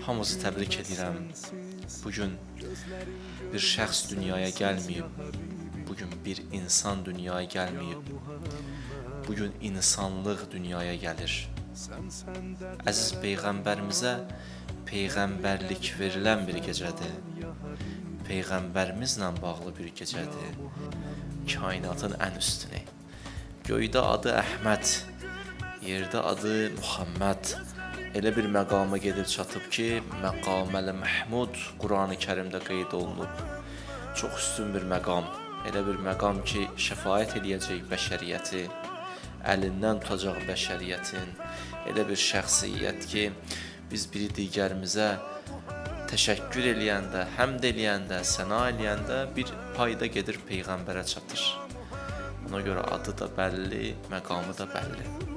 Hamınızı təbrik edirəm. Bugün bir şəxs dünyaya gəlməyib. Bugün bir insan dünyaya gəlməyib. Bugün insanlıq dünyaya gəlir. Əziz Peyğəmbərimizə Peyğəmbərlik verilən bir gecədir. Peyğəmbərimizlə bağlı bir gecədir. Kainatın ən üstünü. Göydə adı Əhməd, yerdə adı Muhammed. Elə bir məqama gedib çatıb ki, Məqaməl Məhmud Qurani Kərimdə qeyd olunub. Çox üstün bir məqam. Elə bir məqam ki, şəfaət eləyəcək bəşəriyyəti, əlindən tutacaq bəşəriyyətin. Elə bir şəxsiyyət ki, biz biri digərimizə təşəkkür eləyəndə, həmd eləyəndə, səna eləyəndə bir payda gedir Peyğəmbərə çatır. Ona görə adı da bəlli, məqamı da bəlli.